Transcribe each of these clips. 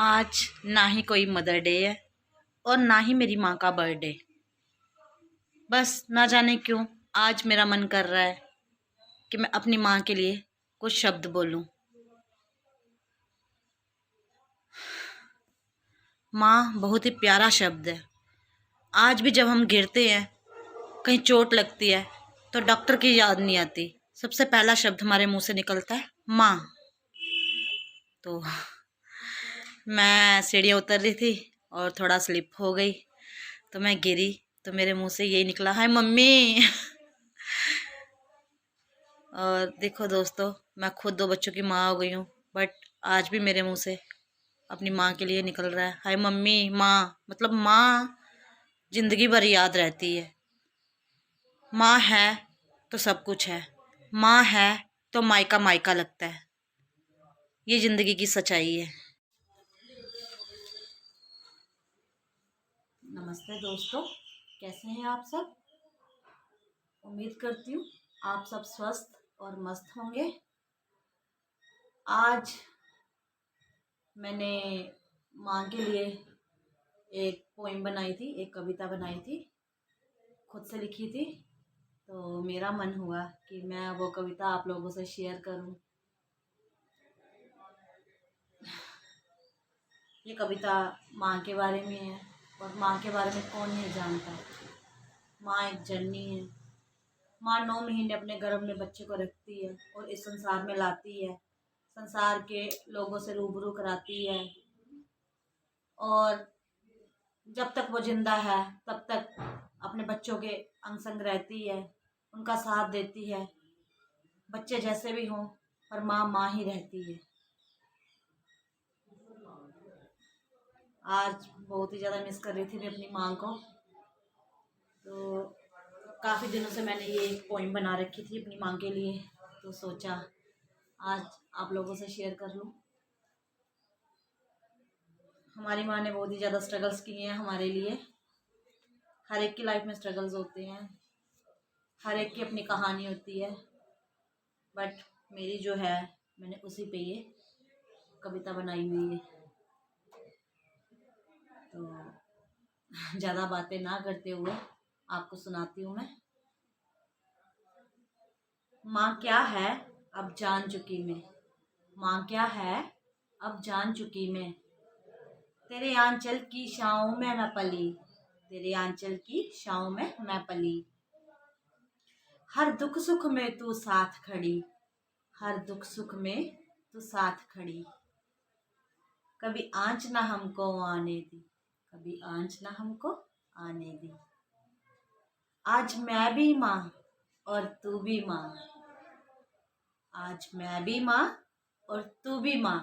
आज ना ही कोई मदर डे है और ना ही मेरी माँ का बर्थडे। बस ना जाने क्यों आज मेरा मन कर रहा है कि मैं अपनी माँ के लिए कुछ शब्द बोलूं। माँ बहुत ही प्यारा शब्द है। आज भी जब हम गिरते हैं, कहीं चोट लगती है, तो डॉक्टर की याद नहीं आती। सबसे पहला शब्द हमारे मुंह से निकलता है माँ। तो मैं सीढ़ियाँ उतर रही थी और थोड़ा स्लिप हो गई, तो मैं गिरी, तो मेरे मुंह से यही निकला, हाय मम्मी। और देखो दोस्तों, मैं खुद 2 बच्चों की माँ हो गई हूँ, बट आज भी मेरे मुंह से अपनी माँ के लिए निकल रहा है, हाय मम्मी। माँ मतलब माँ जिंदगी भर याद रहती है। माँ है तो सब कुछ है, माँ है तो मायका मायका लगता है। ये जिंदगी की सच्चाई है। नमस्ते दोस्तों, कैसे हैं आप सब। उम्मीद करती हूँ आप सब स्वस्थ और मस्त होंगे। आज मैंने माँ के लिए एक पोइम बनाई थी, एक कविता बनाई थी, खुद से लिखी थी। तो मेरा मन हुआ कि मैं वो कविता आप लोगों से शेयर करूं। ये कविता माँ के बारे में है, और माँ के बारे में कौन नहीं जानता। माँ एक जननी है। माँ 9 महीने अपने गर्भ में बच्चे को रखती है और इस संसार में लाती है, संसार के लोगों से रूबरू कराती है, और जब तक वो जिंदा है तब तक अपने बच्चों के अंग संग रहती है, उनका साथ देती है। बच्चे जैसे भी हों, पर माँ माँ ही रहती है। आज बहुत ही ज़्यादा मिस कर रही थी मैं अपनी माँ को। तो काफ़ी दिनों से मैंने ये एक पोइम बना रखी थी अपनी माँ के लिए, तो सोचा आज आप लोगों से शेयर कर लूँ। हमारी माँ ने बहुत ही ज़्यादा स्ट्रगल्स किए हैं हमारे लिए। हर एक की लाइफ में स्ट्रगल्स होते हैं, हर एक की अपनी कहानी होती है, बट मेरी जो है, मैंने उसी पे ये कविता बनाई हुई है। तो ज़्यादा बातें ना करते हुए आपको सुनाती हूँ मैं। माँ क्या है अब जान चुकी मैं, माँ क्या है अब जान चुकी मैं। तेरे आंचल की छाँव में मैं पली, तेरे आंचल की छाँव में मैं पली। हर दुख सुख में तू साथ खड़ी, हर दुख सुख में तू साथ खड़ी। कभी आँच ना हमको आने दी, कभी आँच ना हमको आने दी। आज मैं भी माँ और तू भी माँ, आज मैं भी माँ और तू भी माँ।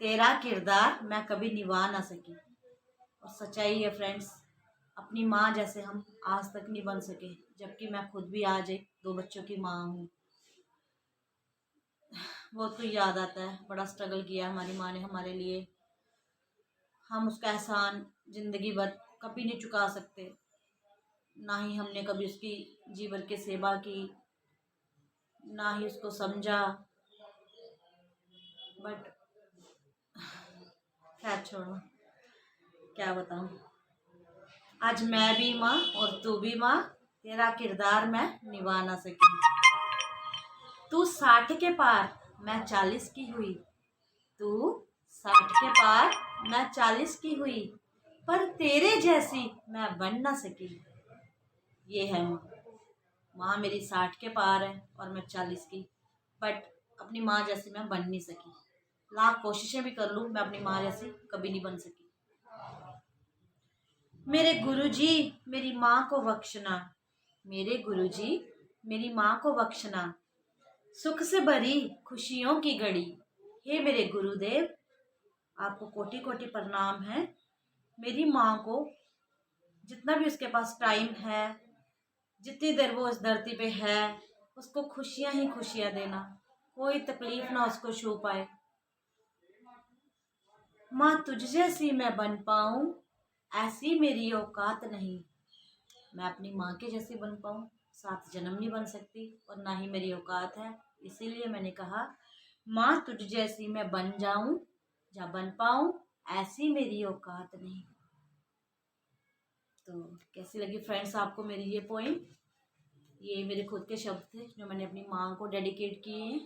तेरा किरदार मैं कभी निभा ना सकी। और सच्चाई है फ्रेंड्स, अपनी माँ जैसे हम आज तक नहीं बन सके, जबकि मैं खुद भी आज एक 2 बच्चों की माँ हूँ। बहुत कुछ याद आता है, बड़ा स्ट्रगल किया हमारी माँ ने हमारे लिए। हम उसका एहसान ज़िंदगी भर कभी नहीं चुका सकते। ना ही हमने कभी उसकी जी भर के सेवा की, ना ही उसको समझा, बट खैर छोड़ो, क्या बताऊँ। आज मैं भी माँ और तू भी माँ, तेरा किरदार मैं निभा ना सकी। तू 60 के पार मैं 40 की हुई, तू 60 के पार मैं 40 की हुई, पर तेरे जैसी मैं बन ना सकी। ये है माँ। माँ मेरी 60 के पार है और मैं 40 की, बट अपनी माँ जैसी मैं बन नहीं सकी। लाख कोशिशें भी कर लूँ, मैं अपनी माँ जैसी कभी नहीं बन सकी। मेरे गुरुजी मेरी माँ को बख्शना, मेरे गुरुजी मेरी माँ को बख्शना। सुख से भरी खुशियों की घड़ी, हे मेरे गुरुदेव आपको कोटि कोटि प्रणाम है। मेरी माँ को जितना भी उसके पास टाइम है, जितनी देर वो इस धरती पे है, उसको खुशियाँ ही खुशियाँ देना, कोई तकलीफ ना उसको छू पाए। माँ तुझ जैसी मैं बन पाऊँ, ऐसी मेरी औकात नहीं। मैं अपनी माँ के जैसी बन पाऊँ, 7 जन्म नहीं बन सकती, और ना ही मेरी औकात है। इसीलिए मैंने कहा माँ तुझ जैसी मैं बन जाऊँ, जहाँ बन पाऊँ ऐसी मेरी औकात नहीं। तो कैसी लगी फ्रेंड्स आपको मेरी ये पोइम? ये मेरे खुद के शब्द थे जो मैंने अपनी माँ को डेडिकेट किए हैं।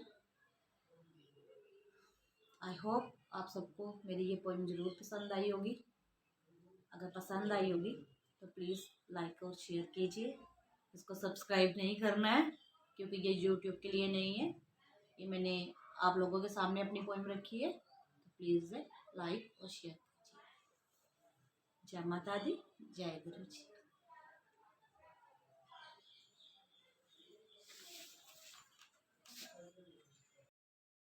आई होप आप सबको मेरी ये पोइम ज़रूर पसंद आई होगी। अगर पसंद आई होगी तो प्लीज़ लाइक और शेयर कीजिए। इसको सब्सक्राइब नहीं करना है क्योंकि ये यूट्यूब के लिए नहीं है, ये मैंने आप लोगों के सामने अपनी पोइम रखी है। तो प्लीज़ लाइक और शेयर कीजिए। जय माता दी, जय गुरु जी।